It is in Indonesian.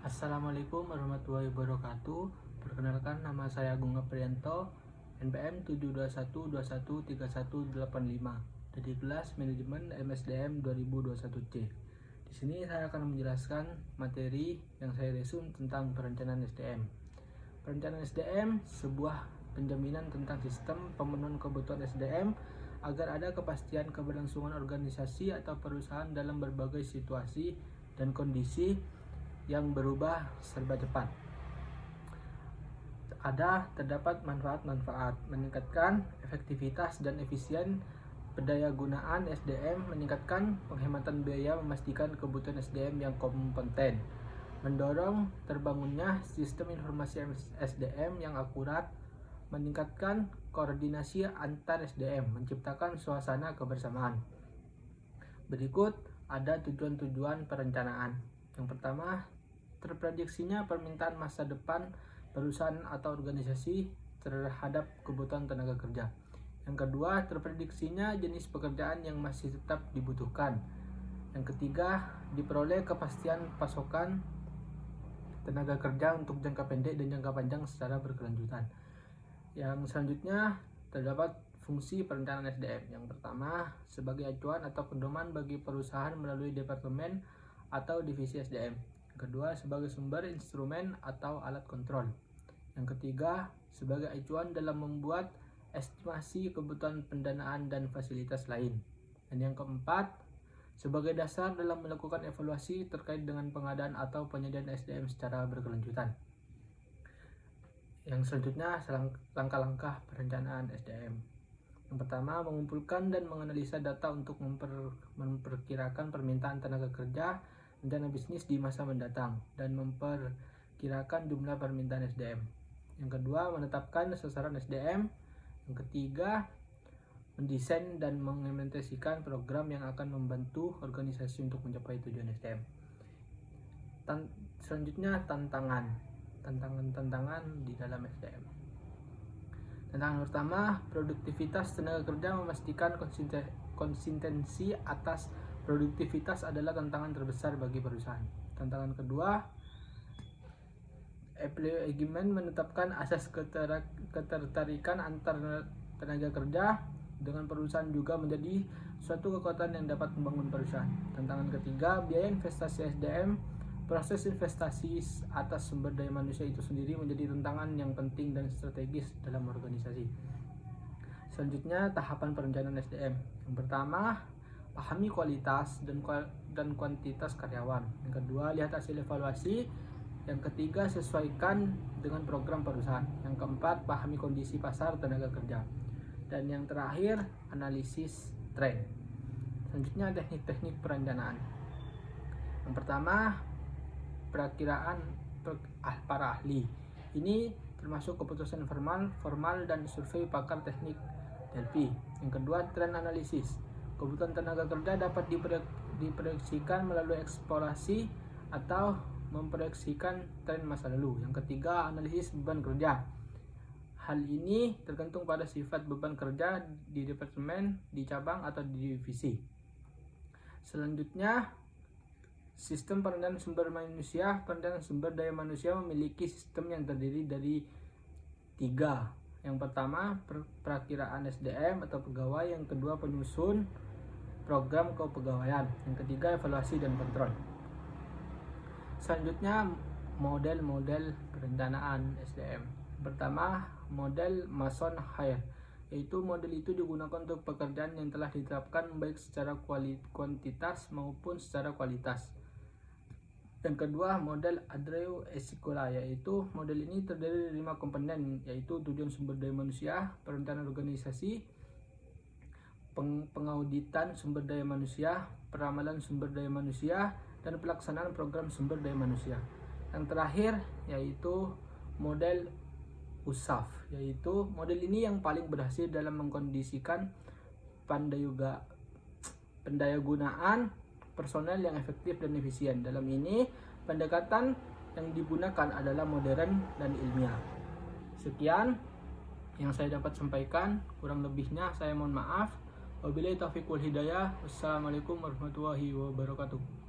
Assalamualaikum warahmatullahi wabarakatuh. Perkenalkan, nama saya Agung Aprianto, NPM 721213185 dari kelas Manajemen MSDM 2021C. Di sini saya akan menjelaskan materi yang saya resum tentang perencanaan SDM. Perencanaan SDM sebuah penjaminan tentang sistem pemenuhan kebutuhan SDM agar ada kepastian keberlangsungan organisasi atau perusahaan dalam berbagai situasi dan kondisi yang berubah serba cepat. Terdapat manfaat-manfaat meningkatkan efektivitas dan efisien pendayagunaan SDM, meningkatkan penghematan biaya, memastikan kebutuhan SDM yang kompeten, mendorong terbangunnya sistem informasi SDM yang akurat, meningkatkan koordinasi antar SDM, menciptakan suasana kebersamaan. Berikut ada tujuan-tujuan perencanaan. Yang pertama, terprediksinya permintaan masa depan perusahaan atau organisasi terhadap kebutuhan tenaga kerja. Yang kedua, terprediksinya jenis pekerjaan yang masih tetap dibutuhkan. Yang ketiga, diperoleh kepastian pasokan tenaga kerja untuk jangka pendek dan jangka panjang secara berkelanjutan. Yang selanjutnya, terdapat fungsi perencanaan SDM. Yang pertama, sebagai acuan atau pedoman bagi perusahaan melalui departemen atau divisi SDM. Yang kedua, sebagai sumber instrumen atau alat kontrol. Yang ketiga, sebagai acuan dalam membuat estimasi kebutuhan pendanaan dan fasilitas lain. Dan yang keempat, sebagai dasar dalam melakukan evaluasi terkait dengan pengadaan atau penyediaan SDM secara berkelanjutan. Yang selanjutnya, langkah-langkah perencanaan SDM. Yang pertama, mengumpulkan dan menganalisa data untuk memperkirakan permintaan tenaga kerja, rencana bisnis di masa mendatang, dan memperkirakan jumlah permintaan SDM. Yang kedua, menetapkan sasaran SDM. Yang ketiga, mendesain dan mengimplementasikan program yang akan membantu organisasi untuk mencapai tujuan SDM. Selanjutnya, tantangan di dalam SDM. Tantangan pertama, produktivitas tenaga kerja, memastikan konsistensi atas produktivitas adalah tantangan terbesar bagi perusahaan. Tantangan kedua, engagement, menetapkan asas ketertarikan antar tenaga kerja dengan perusahaan juga menjadi suatu kekuatan yang dapat membangun perusahaan. Tantangan ketiga, biaya investasi SDM, proses investasi atas sumber daya manusia itu sendiri menjadi tantangan yang penting dan strategis dalam organisasi. Selanjutnya, tahapan perencanaan SDM. Yang pertama, pahami kualitas dan kuantitas karyawan. Yang kedua, lihat hasil evaluasi. Yang ketiga, sesuaikan dengan program perusahaan. Yang keempat, pahami kondisi pasar tenaga kerja. Dan yang terakhir, analisis tren. Selanjutnya, teknik-teknik perencanaan. Yang pertama, perakiraan para ahli. Ini termasuk keputusan formal dan survei pakar teknik Delphi. Yang kedua, tren analisis. Kebutuhan tenaga kerja dapat diproyeksikan melalui eksplorasi atau memproyeksikan tren masa lalu. Yang ketiga, analisis beban kerja. Hal ini tergantung pada sifat beban kerja di departemen, di cabang, atau di divisi. Selanjutnya, sistem perencanaan sumber manusia. Perencanaan sumber daya manusia memiliki sistem yang terdiri dari 3. Yang pertama, perakiraan SDM atau pegawai. Yang kedua, penyusun program kepegawaian. Yang ketiga, evaluasi dan kontrol. Selanjutnya, model-model perencanaan SDM. Pertama, model Mason-Hire, yaitu model itu digunakan untuk pekerjaan yang telah ditetapkan baik secara kuantitas maupun secara kualitas. Yang kedua, model Adreu-Escola, yaitu model ini terdiri dari 5 komponen, yaitu tujuan sumber daya manusia, perencanaan organisasi, pengauditan sumber daya manusia, peramalan sumber daya manusia, dan pelaksanaan program sumber daya manusia. Yang terakhir yaitu model USAF, yaitu model ini yang paling berhasil dalam mengkondisikan pendayagunaan personel yang efektif dan efisien. Dalam ini, pendekatan yang digunakan adalah modern dan ilmiah. Sekian yang saya dapat sampaikan, kurang lebihnya saya mohon maaf. Wabillahi taufiq wal hidayah. Wassalamualaikum warahmatullahi wabarakatuh.